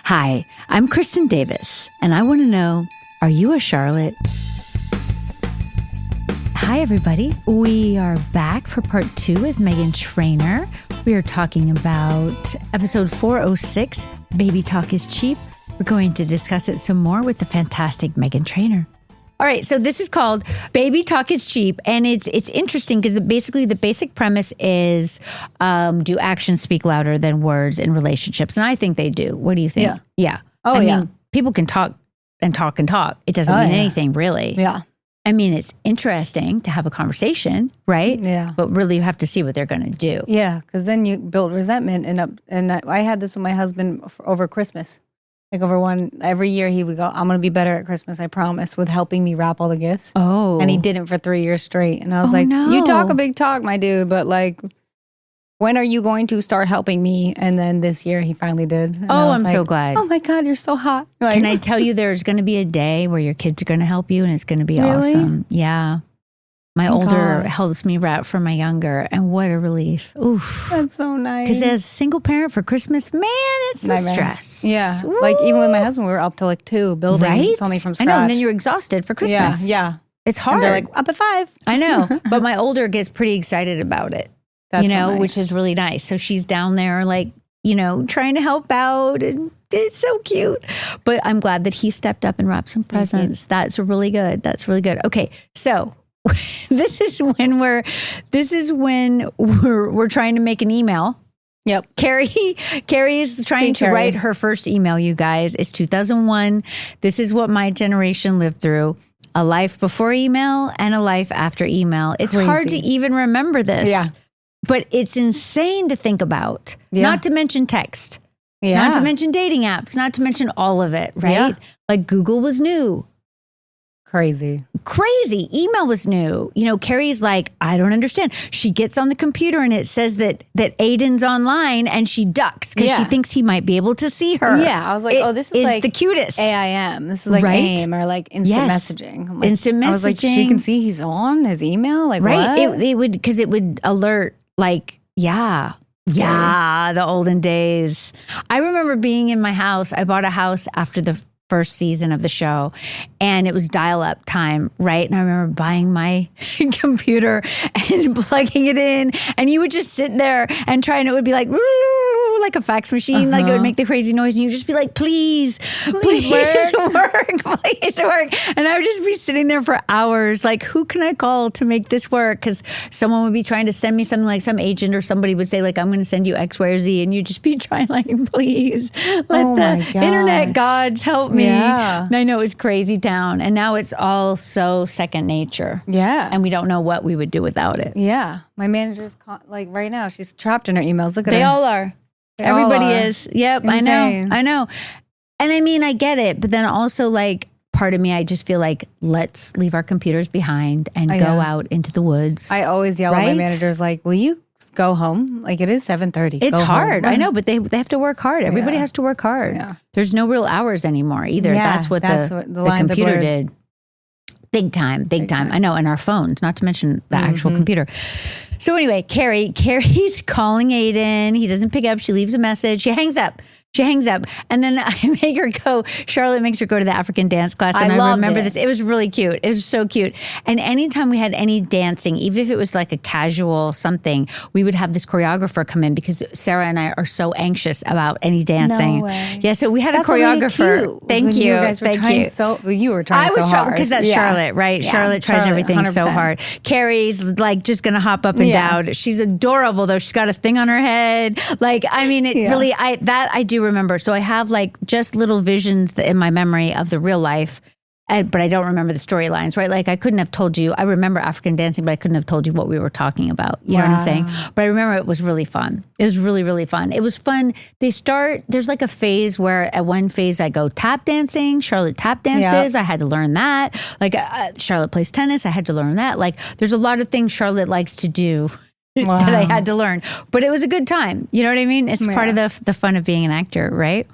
Hi, I'm Kristen Davis, and I want to know, are you a Charlotte? Hi, everybody. We are back for part 2 with Meghan Trainor. We are talking about episode 406, Baby Talk is Cheap. We're going to discuss it some more with the fantastic Meghan Trainor. All right, so this is called Baby Talk is Cheap, and it's interesting because basically the basic premise is do actions speak louder than words in relationships? And I think they do. What do you think? Yeah. I mean, people can talk and talk and talk. It doesn't mean anything, really. Yeah. I mean, it's interesting to have a conversation, right? Yeah. But really you have to see what they're going to do. Yeah, because then you build resentment. And I had this with my husband over Christmas. Like every year he would go, I'm going to be better at Christmas, I promise, with helping me wrap all the gifts. Oh. And he didn't for 3 years straight. And I was like, no. You talk a big talk, my dude, but like, when are you going to start helping me? And then this year he finally did. And I'm so glad. Oh my God, you're so hot. Like, Can I tell you there's going to be a day where your kids are going to help you and it's going to be awesome. Yeah. My older helps me wrap for my younger, and what a relief. Oof. That's so nice. Because as a single parent for Christmas, man, it's a stress. Yeah. Woo. Like even with my husband, we were up to like 2 building something from scratch. I know, and then you're exhausted for Christmas. Yeah. It's hard. And they're like, up at 5. I know, but my older gets pretty excited about it. That's so nice. Which is really nice. So she's down there like, trying to help out, and it's so cute. But I'm glad that he stepped up and wrapped some presents. That's really good. Okay, so this is when we're trying to make an email. Yep. Carrie is trying to write her first email, you guys. It's 2001. This is what my generation lived through. A life before email and a life after email. It's hard to even remember this. Yeah. But it's insane to think about. Yeah. Not to mention text. Yeah. Not to mention dating apps. Not to mention all of it, right? Yeah. Like Google was new. Crazy. Email was new. Carrie's like, I don't understand. She gets on the computer and it says that Aiden's online and she ducks because she thinks he might be able to see her. Yeah. I was like, this is like the cutest. AIM. This is like AIM or like instant messaging. Like, instant messaging. I was like, she can see he's on his email? Like, right. What? It would alert like, yeah, the olden days. I remember being in my house. I bought a house after the first season of the show, and it was dial-up time, right? And I remember buying my computer and plugging it in, and you would just sit there and try, and it would be like a fax machine, like it would make the crazy noise, and you'd just be like, please work. Please work. And I would just be sitting there for hours, like, who can I call to make this work? Because someone would be trying to send me something, like some agent or somebody would say, like, I'm going to send you X, Y, or Z, and you'd just be trying, like, please let the internet gods help me. Yeah. I know, it was crazy town, and now it's all so second nature. Yeah. And we don't know what we would do without it. Yeah. My manager's like right now, she's trapped in her emails. Look at her. They all are. Everybody is. Yep. Insane. I know. And I mean, I get it. But then also, like, part of me, I just feel like, let's leave our computers behind and go out into the woods. I always yell at my managers, like, will you go home? Like, it is 7:30. It's hard. I know, but they have to work hard. Everybody has to work hard. Yeah. There's no real hours anymore either. Yeah, that's what the computer did. Big time. I know, and our phones, not to mention the actual computer. So anyway, Carrie's calling Aiden. He doesn't pick up. She leaves a message. She hangs up. And then Charlotte makes her go to the African dance class. And I remember this. It was really cute. It was so cute. And anytime we had any dancing, even if it was like a casual something, we would have this choreographer come in because Sarah and I are so anxious about any dancing. No way. Yeah, so we had a choreographer. Really cute. Thank you. You guys were trying you were trying so hard. Because that's Charlotte, right? Yeah, Charlotte tries everything 100%. So hard. Carrie's like just going to hop up and down. She's adorable though. She's got a thing on her head. Like, I mean, it really, I do remember. So I have like just little visions in my memory of the real life, but I don't remember the storylines, right? Like I couldn't have told you, I remember African dancing, but I couldn't have told you what we were talking about. You know what I'm saying? But I remember it was really fun. It was really, really fun. It was fun. There's like a phase where at one phase I go tap dancing, Charlotte tap dances. Yep. I had to learn that. Like Charlotte plays tennis. I had to learn that. Like there's a lot of things Charlotte likes to do that I had to learn. But it was a good time. You know what I mean? It's part of the fun of being an actor, right?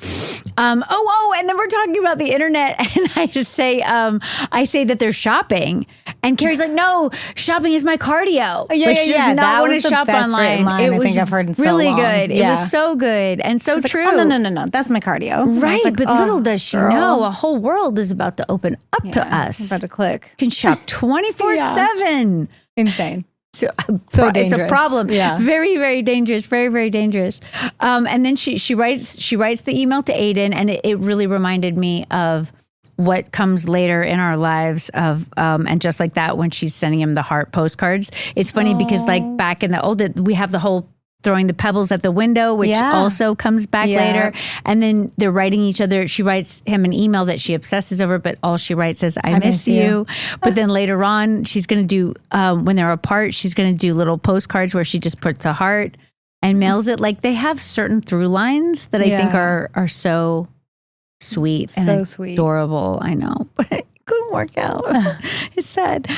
And then we're talking about the internet, and I just say, I say that they're shopping. And Carrie's like, no, shopping is my cardio. Yeah, like, she does not want to shop online. I think I've heard in so really long. good. Yeah. It was so good and so She's true. Like, oh, no. That's my cardio. Right. Like, but little does she girl. know, a whole world is about to open up to us. It's about to click. You can shop 24/7. Insane. So dangerous. It's a problem. Yeah. Very, very dangerous. Very, very dangerous. And then she writes the email to Aiden, and it really reminded me of what comes later in our lives of and just like that when she's sending him the heart postcards. It's funny because like back in the old, we have the whole throwing the pebbles at the window, which also comes back later. And then they're writing each other. She writes him an email that she obsesses over, but all she writes is, I miss you. But then later on, she's going to do, when they're apart, she's going to do little postcards where she just puts a heart and mails it. Like they have certain through lines that I think are so sweet and adorable. I know, but it couldn't work out. It's sad.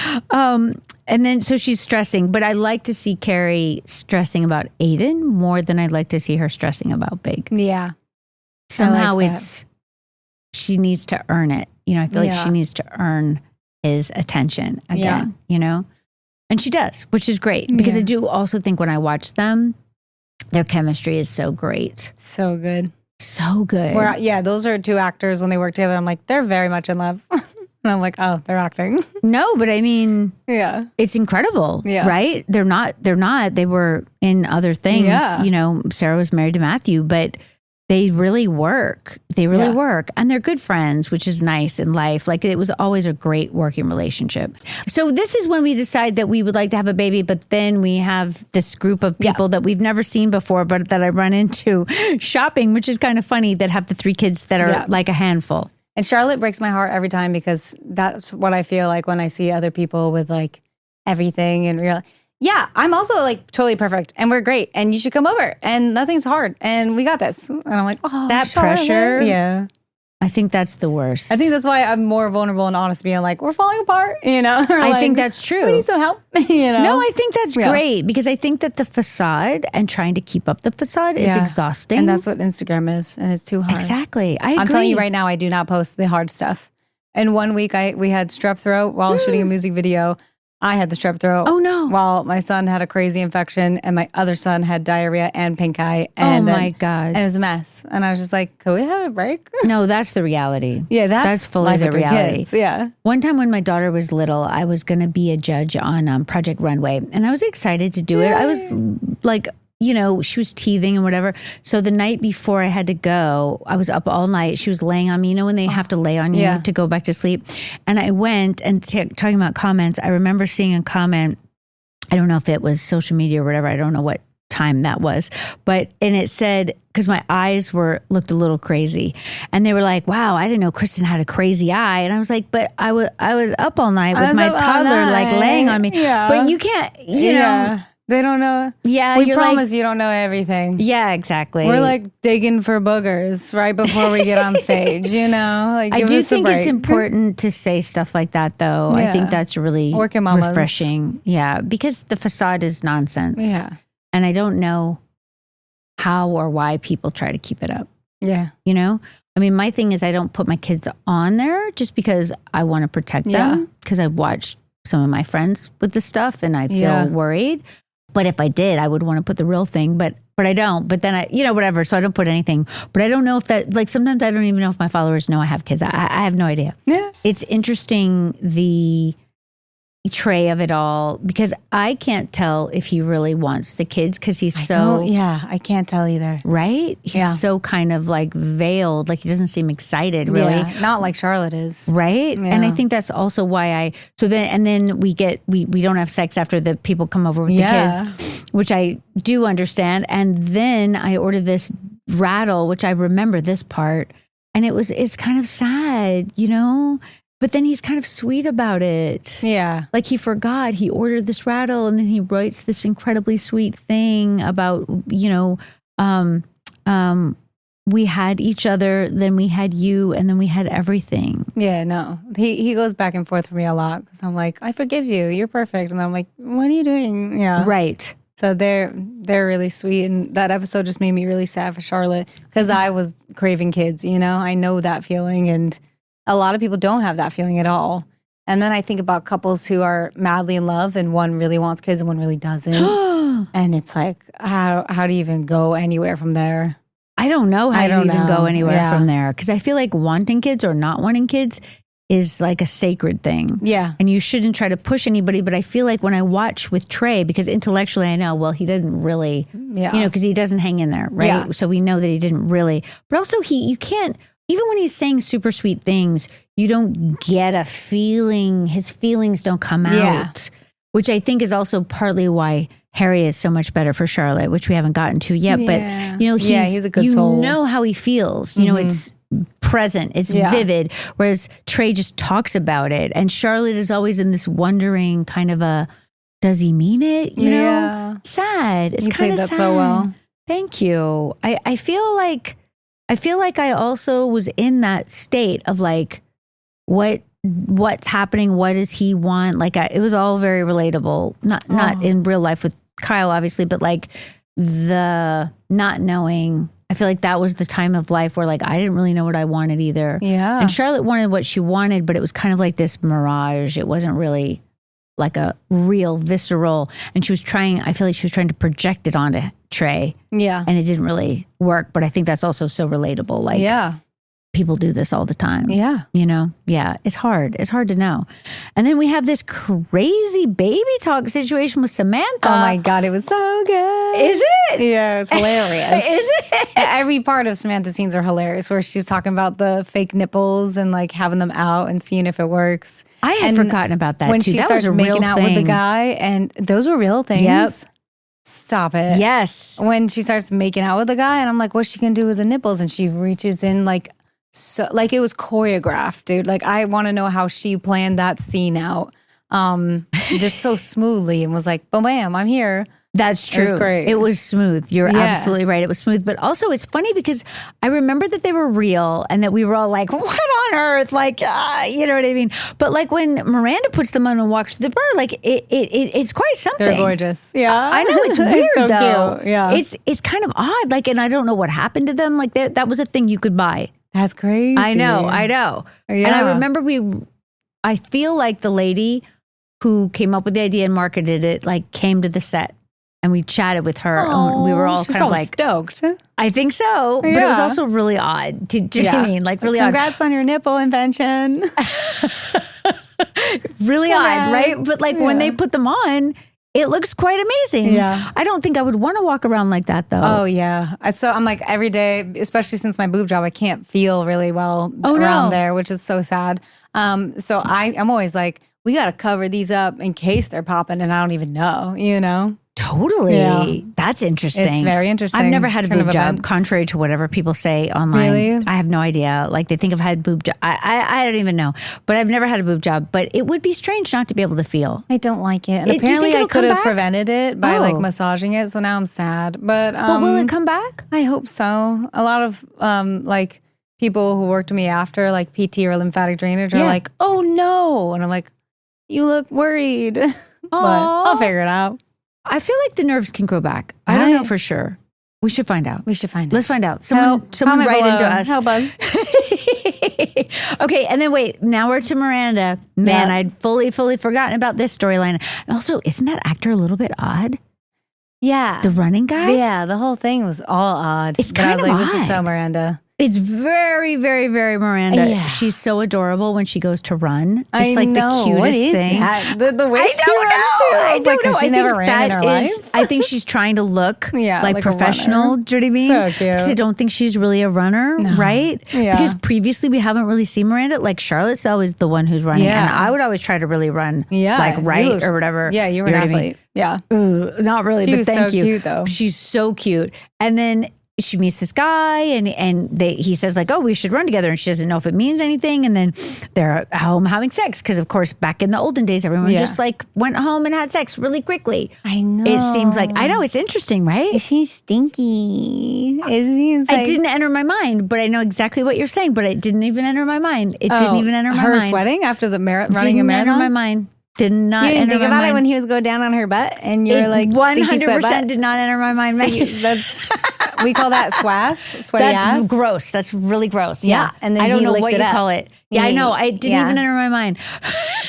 And then, so she's stressing, but I like to see Carrie stressing about Aiden more than I'd like to see her stressing about Big. Yeah. Somehow she needs to earn it. You know, I feel like she needs to earn his attention again, you know? And she does, which is great because I do also think when I watch them, their chemistry is so great. So good. So good. Those are two actors when they work together. I'm like, they're very much in love. And I'm like, oh, they're acting. No, but I mean, it's incredible, right? They're not. They were in other things. You know, Sarah was married to Matthew, but they really work. They really work. And they're good friends, which is nice in life. Like it was always a great working relationship. So this is when we decide that we would like to have a baby, but then we have this group of people that we've never seen before, but that I run into shopping, which is kind of funny, that have the 3 kids that are like a handful. And Charlotte breaks my heart every time because that's what I feel like when I see other people with like everything and real. Yeah, I'm also like totally perfect and we're great and you should come over and nothing's hard and we got this. And I'm like, oh, that Charlotte. pressure. Yeah. I think that's the worst. I think that's why I'm more vulnerable and honest, being like, we're falling apart, you know? I think that's true. We need some help, you know? No, I think that's great because I think that the facade and trying to keep up the facade is exhausting. And that's what Instagram is, and it's too hard. Exactly. I agree. I'm telling you right now, I do not post the hard stuff. And one week we had strep throat while shooting a music video. I had the strep throat. Oh, no. While my son had a crazy infection and my other son had diarrhea and pink eye. And my God. And it was a mess. And I was just like, could we have a break? No, that's the reality. Yeah, that's fully the reality. Kids. Yeah. One time when my daughter was little, I was going to be a judge on Project Runway. And I was excited to do it. I was like, you know, she was teething and whatever. So the night before I had to go, I was up all night. She was laying on me. You know, when they have to lay on you to go back to sleep. And I went and talking about comments, I remember seeing a comment. I don't know if it was social media or whatever. I don't know what time that was. And it said, because my eyes looked a little crazy. And they were like, wow, I didn't know Kristen had a crazy eye. And I was like, but I was up all night with my toddler like laying on me. Yeah. But you can't, you know. They don't know. Yeah, we promise you don't know everything. Yeah, exactly. We're like digging for boogers right before we get on stage, you know? Like, I do think it's important to say stuff like that, though. Yeah. I think that's really refreshing. Yeah, because the facade is nonsense. Yeah. And I don't know how or why people try to keep it up. Yeah. You know? I mean, my thing is I don't put my kids on there just because I want to protect them. Because I've watched some of my friends with this stuff and I feel worried. But if I did, I would want to put the real thing, but I don't. But then whatever. So I don't put anything. But I don't know if that, like sometimes I don't even know if my followers know I have kids. I have no idea. Yeah. It's interesting, the tray of it all, because I can't tell if he really wants the kids because he's I can't tell either. Right? He's so kind of like veiled, like he doesn't seem excited really. Yeah, not like Charlotte is. Right? Yeah. And I think that's also why then we don't have sex after the people come over with the kids, which I do understand. And then I ordered this rattle, which I remember this part, and it's kind of sad, you know? But then he's kind of sweet about it. Yeah. Like he forgot, he ordered this rattle and then he writes this incredibly sweet thing about, you know, we had each other, then we had you, and then we had everything. Yeah, no. He goes back and forth for me a lot because I'm like, I forgive you, you're perfect. And then I'm like, what are you doing? Yeah. Right. So they're really sweet. And that episode just made me really sad for Charlotte because I was craving kids, you know? I know that feeling, and a lot of people don't have that feeling at all. And then I think about couples who are madly in love and one really wants kids and one really doesn't. And it's like, how do you even go anywhere from there? I don't know how you even go anywhere from there. Because I feel like wanting kids or not wanting kids is like a sacred thing. Yeah. And you shouldn't try to push anybody. But I feel like when I watch with Trey, because intellectually I know, well, he didn't really, because he doesn't hang in there, right? Yeah. So we know that he didn't really. But also you can't, even when he's saying super sweet things, you don't get a feeling, his feelings don't come out, which I think is also partly why Harry is so much better for Charlotte, which we haven't gotten to yet. But, he's a good soul. You know how he feels. You know, it's present, it's vivid, whereas Trey just talks about it. And Charlotte is always in this wondering kind of a, does he mean it? You know, sad. It's kind of sad. You played that so well. Thank you. I feel like I also was in that state of like, what's happening? What does he want? Like it was all very relatable. Not in real life with Kyle, obviously, but like the not knowing. I feel like that was the time of life where like I didn't really know what I wanted either. Yeah. And Charlotte wanted what she wanted, but it was kind of like this mirage. It wasn't really like a real visceral. And I feel like she was trying to project it onto Trey. Yeah. And it didn't really work. But I think that's also so relatable. Like, people do this all the time. Yeah. You know? Yeah. It's hard. It's hard to know. And then we have this crazy baby talk situation with Samantha. Oh my God. It was so good. Is it? Yeah. It's hilarious. Is it? Every part of Samantha's scenes are hilarious, where she's talking about the fake nipples and like having them out and seeing if it works. I had forgotten about that when too. She that starts was a making real out thing. with the guy, and those were real things. Yep. Stop it. Yes. When she starts making out with the guy, and I'm like, what's she gonna do with the nipples? And she reaches in like, so like it was choreographed, dude. Like I want to know how she planned that scene out, just so smoothly, and was like, bam, I'm here. That's true. It was great. It was smooth. You're absolutely right. It was smooth. But also it's funny because I remember that they were real and that we were all like, what on earth? Like, you know what I mean? But like when Miranda puts them on and walks through the bar, like it's quite something. They're gorgeous. Yeah. I know it's weird so though. Cute. Yeah. It's kind of odd. Like, and I don't know what happened to them. Like that was a thing you could buy. That's crazy. I know. Yeah. And I remember I feel like the lady who came up with the idea and marketed it, like came to the set. And we chatted with her. And we were all kind of like stoked. I think so. But it was also really odd. Do you know what I mean? Like really Congrats on your nipple invention. Really odd, right? But like when they put them on, it looks quite amazing. Yeah. I don't think I would want to walk around like that though. Oh yeah. So I'm like every day, especially since my boob job, I can't feel really well around there, which is so sad. So I'm always like, we got to cover these up in case they're popping and I don't even know, you know? Totally. Yeah. That's interesting. It's very interesting. I've never had a boob job, contrary to whatever people say online. Really? I have no idea. Like they think I've had boob job. I don't even know. But I've never had a boob job. But it would be strange not to be able to feel. I don't like it. And apparently I could have prevented it by like massaging it. So now I'm sad. But will it come back? I hope so. A lot of like people who worked with me after, like PT or lymphatic drainage, are like, oh no. And I'm like, you look worried. But I'll figure it out. I feel like the nerves can grow back. I don't know for sure. We should find out. Let's find out. Someone write into us. Help us. Okay, and then wait. Now we're to Miranda. Man, I'd fully forgotten about this storyline. And also, isn't that actor a little bit odd? Yeah. The running guy? Yeah, the whole thing was all odd. It's kind of odd. This is so Miranda. It's very, very, very Miranda. Yeah. She's so adorable when she goes to run. It's like the cutest thing. That? The way she runs too. I don't know. She never ran in her life. I think she's trying to look like professional. Do you know what I mean? So cute. Because I don't think she's really a runner, right? Yeah. Because previously we haven't really seen Miranda. Like Charlotte's always the one who's running. Yeah. And I would always try to really run like or whatever. Yeah, you were an athlete. Yeah. Not really, but thank you. She was so cute though. She's so cute. And then she meets this guy and he says like, oh, we should run together. And she doesn't know if it means anything. And then they're home having sex. Because of course, back in the olden days, everyone just like went home and had sex really quickly. I know. It seems like, I know, it's interesting, right? She's stinky. It didn't enter my mind, but I know exactly what you're saying. But it didn't even enter my mind. It didn't even enter my mind. Her sweating after the running a marathon? Didn't enter my mind. Did not. You didn't think about it when he was going down on her butt, and you're like 100% did not enter my mind. We call that sweaty ass. That's gross. That's really gross. Yeah. And then I don't know what you call it. Yeah, I know. I didn't even enter my mind.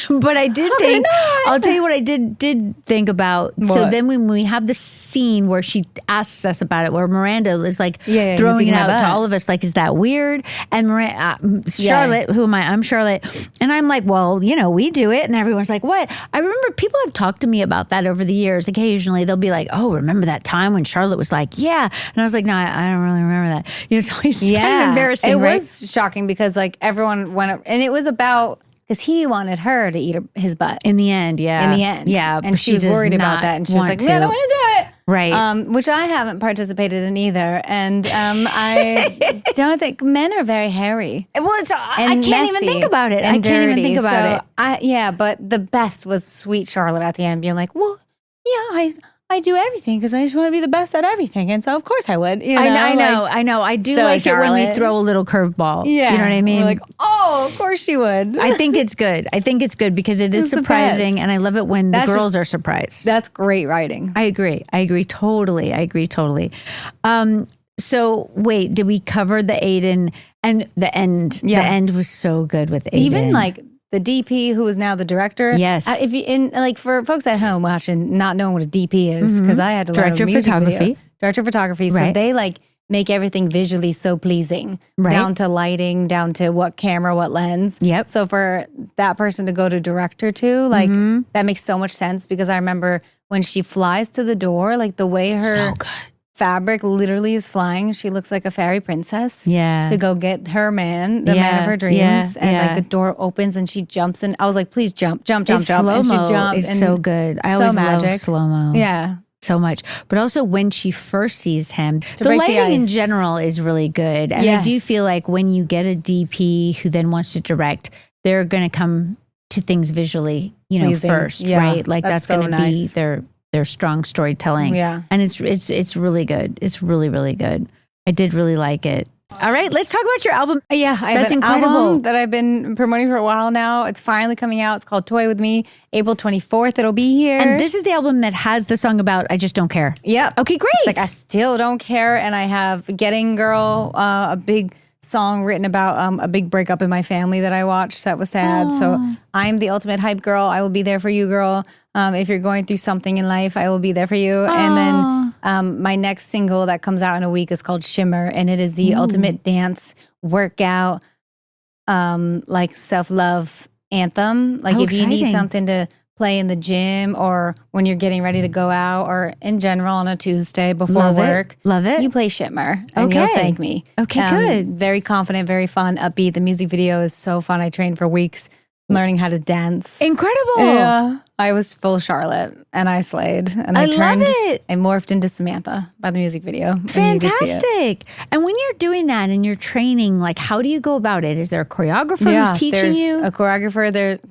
But I did think, I'll tell you what I did think about. What? So then when we have the scene where she asks us about it, where Miranda is like throwing it out to all of us, like, is that weird? And Charlotte, who am I? I'm Charlotte. And I'm like, well, we do it. And everyone's like, what? I remember people have talked to me about that over the years. Occasionally they'll be like, oh, remember that time when Charlotte was like, yeah. And I was like, no, I don't really remember that. It's always kind of embarrassing. It was shocking because like everyone went up, and it was about, because he wanted her to eat his butt. In the end, yeah. In the end. Yeah. And she was worried about that. And she was like, I don't want to do it. Right. Which I haven't participated in either. And I don't think men are very hairy. Well, I can't even think about it. I can't even think about it. But the best was sweet Charlotte at the end being like, well, yeah, I do everything because I just want to be the best at everything. And so, of course, I would. I know. I do like Charlotte. It when we throw a little curveball. Yeah. You know what I mean? We're like, oh, of course she would. I think it's good. Because it is surprising. And I love it when the girls are surprised. That's great writing. I agree totally. So, wait, did we cover the Aiden and the end? Yeah. The end was so good with Aiden. Even like the DP, who is now the director. Yes. If you for folks at home watching, not knowing what a DP is, because I had to learn music videos. Director of photography. So they like make everything visually so pleasing, down to lighting, down to what camera, what lens. Yep. So for that person to go to director too, like that makes so much sense, because I remember when she flies to the door, like the way her fabric literally is flying. She looks like a fairy princess. Yeah. To go get her man, the man of her dreams. And like the door opens and she jumps in. I was like, please jump. Slow-mo. And she jumped. It's so good. I always love slow-mo. Yeah. So much. But also when she first sees him, the lighting in general is really good. And I do feel like when you get a DP who then wants to direct, they're going to come to things visually, first, right? Like that's going to be their strong storytelling. Yeah. And it's really good. It's really, really good. I did really like it. All right, let's talk about your album. Yeah, I have an album that I've been promoting for a while now. It's finally coming out. It's called Toy With Me. April 24th, it'll be here. And this is the album that has the song about I Just Don't Care. Yep. Okay, great. It's like I still don't care. And I have Getting Girl, a big song written about a big breakup in my family that I watched that was sad. Aww. So I'm the ultimate hype girl. I will be there for you, girl. If you're going through something in life, I will be there for you. Aww. And then my next single that comes out in a week is called Shimmer. And it is the ultimate dance, workout, like self-love anthem. Like if you need something to play in the gym or when you're getting ready to go out or in general on a Tuesday before work. Love it. You play Shimmer and you'll thank me. Okay, good. Very confident, very fun, upbeat. The music video is so fun. I trained for weeks learning how to dance. Incredible. Yeah. I was full Charlotte and I slayed. And I love it. I morphed into Samantha by the music video. Fantastic. And when you're doing that and you're training, like how do you go about it? Is there a choreographer who's teaching you? There's a choreographer. There's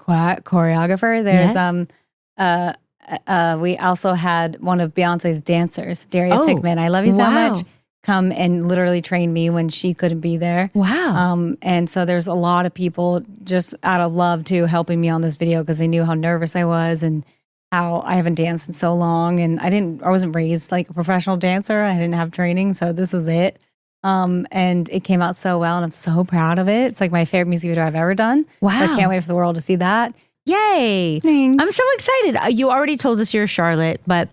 we also had one of Beyonce's dancers, Darius Hickman. I love you so much. Come and literally train me when she couldn't be there. Wow. And so there's a lot of people just out of love too helping me on this video because they knew how nervous I was and how I haven't danced in so long. And I wasn't raised like a professional dancer. I didn't have training. So this was it. And it came out so well and I'm so proud of it. It's like my favorite music video I've ever done. Wow. So I can't wait for the world to see that. Yay. Thanks. I'm so excited. You already told us you're a Charlotte, but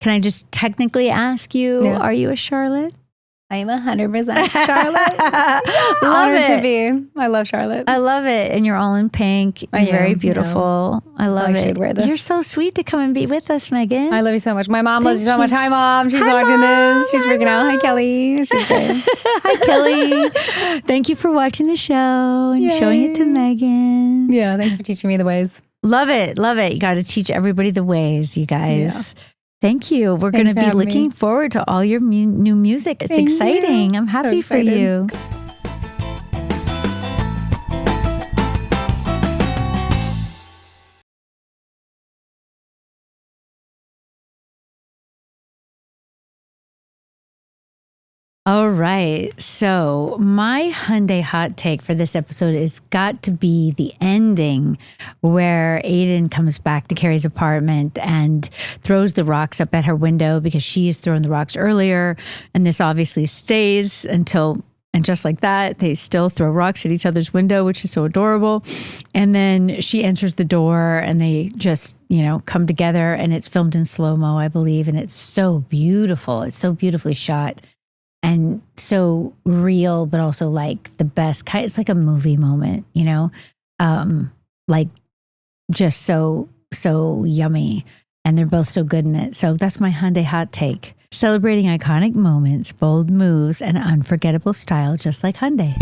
can I just technically ask you, are you a Charlotte? I am 100% Charlotte. Honored to be. I love Charlotte. I love it. And you're all in pink. You're very beautiful. Yeah. I love it. I should wear this. You're so sweet to come and be with us, Megan. I love you so much. My mom loves you so much. Hi, Mom. She's watching this. She's freaking out. Hi, Kelly. She's great. Hi, Kelly. Thank you for watching the show and showing it to Megan. Yeah, thanks for teaching me the ways. Love it. Love it. You got to teach everybody the ways, you guys. Yeah. Thank you. We're going to be looking forward to all your new music. It's exciting. I'm happy for you. All right. So my Hyundai hot take for this episode has got to be the ending where Aiden comes back to Carrie's apartment and throws the rocks up at her window because she's thrown the rocks earlier. And this obviously stays until And just like that, they still throw rocks at each other's window, which is so adorable. And then she enters the door and they just, come together, and it's filmed in slow-mo, I believe. And it's so beautiful. It's so beautifully shot and so real, but also like the best kind. It's like a movie moment, like just so yummy. And they're both so good in it. So that's my Hyundai hot take. Celebrating iconic moments, bold moves, and unforgettable style, just like Hyundai.